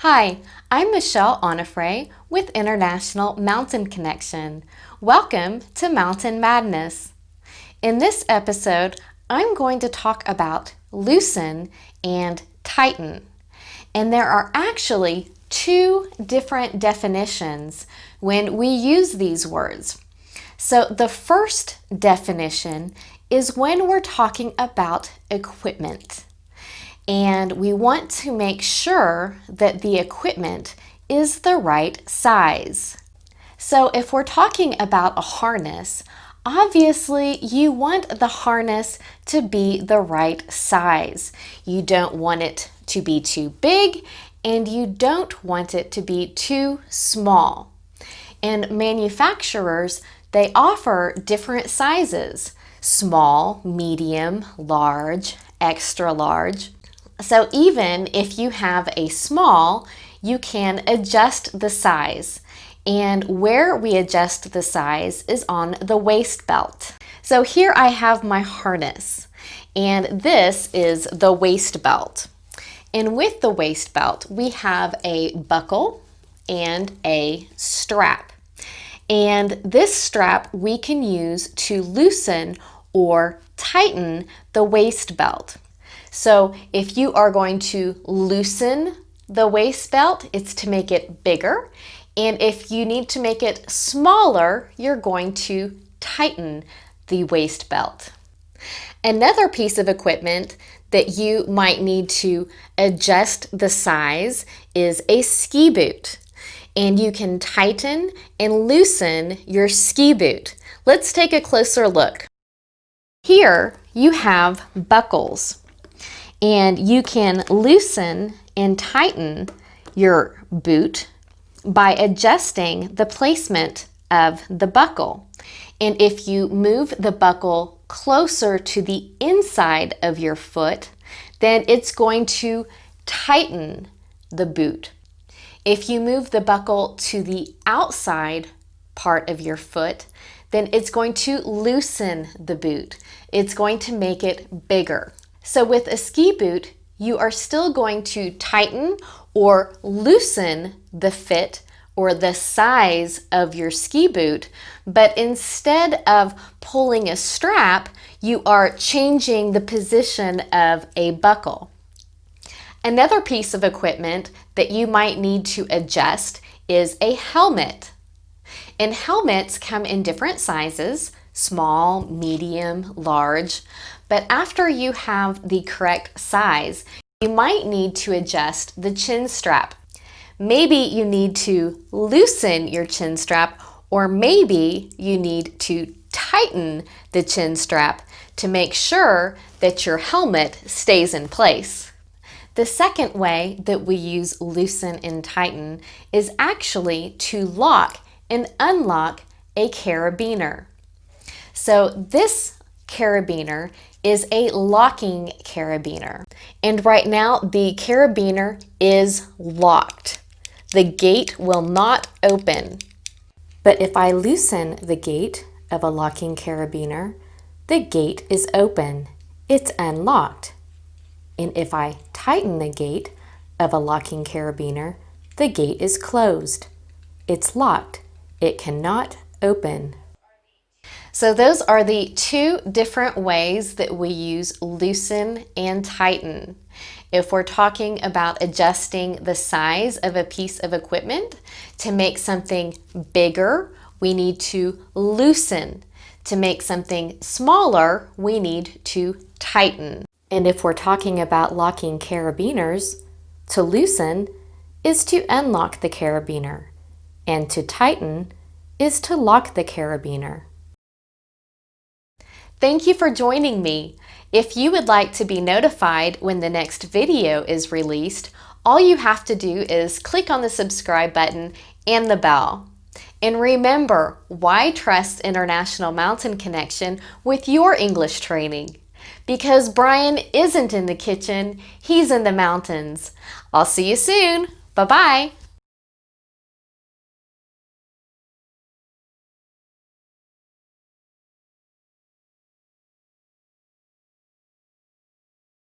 Hi, I'm Michelle Onifray with International Mountain Connection. Welcome to Mountain Madness. In this episode, I'm going to talk about loosen and tighten. And there are actually two different definitions when we use these words. So the first definition is when we're talking about equipment. And we want to make sure that the equipment is the right size. So if we're talking about a harness, obviously you want the harness to be the right size. You don't want it to be too big and you don't want it to be too small. And manufacturers, they offer different sizes: small, medium, large, extra large. So even if you have a small, you can adjust the size. And where we adjust the size is on the waist belt. So here I have my harness, and this is the waist belt. And with the waist belt, we have a buckle and a strap. And this strap we can use to loosen or tighten the waist belt. So if you are going to loosen the waist belt, it's to make it bigger. And if you need to make it smaller, you're going to tighten the waist belt. Another piece of equipment that you might need to adjust the size is a ski boot. And you can tighten and loosen your ski boot. Let's take a closer look. Here you have buckles. And you can loosen and tighten your boot by adjusting the placement of the buckle. And if you move the buckle closer to the inside of your foot, then it's going to tighten the boot. If you move the buckle to the outside part of your foot, then it's going to loosen the boot. It's going to make it bigger. So with a ski boot, you are still going to tighten or loosen the fit or the size of your ski boot, but instead of pulling a strap, you are changing the position of a buckle. Another piece of equipment that you might need to adjust is a helmet. And helmets come in different sizes: small, medium, large. But after you have the correct size, you might need to adjust the chin strap. Maybe you need to loosen your chin strap, or maybe you need to tighten the chin strap to make sure that your helmet stays in place. The second way that we use loosen and tighten is actually to lock and unlock a carabiner. So this carabiner is a locking carabiner. And right now the carabiner is locked. The gate will not open. But if I loosen the gate of a locking carabiner, the gate is open. It's unlocked. And if I tighten the gate of a locking carabiner, the gate is closed. It's locked. It cannot open. So those are the two different ways that we use loosen and tighten. If we're talking about adjusting the size of a piece of equipment to make something bigger, we need to loosen. To make something smaller, we need to tighten. And if we're talking about locking carabiners, to loosen is to unlock the carabiner, and to tighten is to lock the carabiner. Thank you for joining me. If you would like to be notified when the next video is released, all you have to do is click on the subscribe button and the bell. And remember, why trust International Mountain Connection with your English training? Because Brian isn't in the kitchen, he's in the mountains. I'll see you soon. Bye-bye.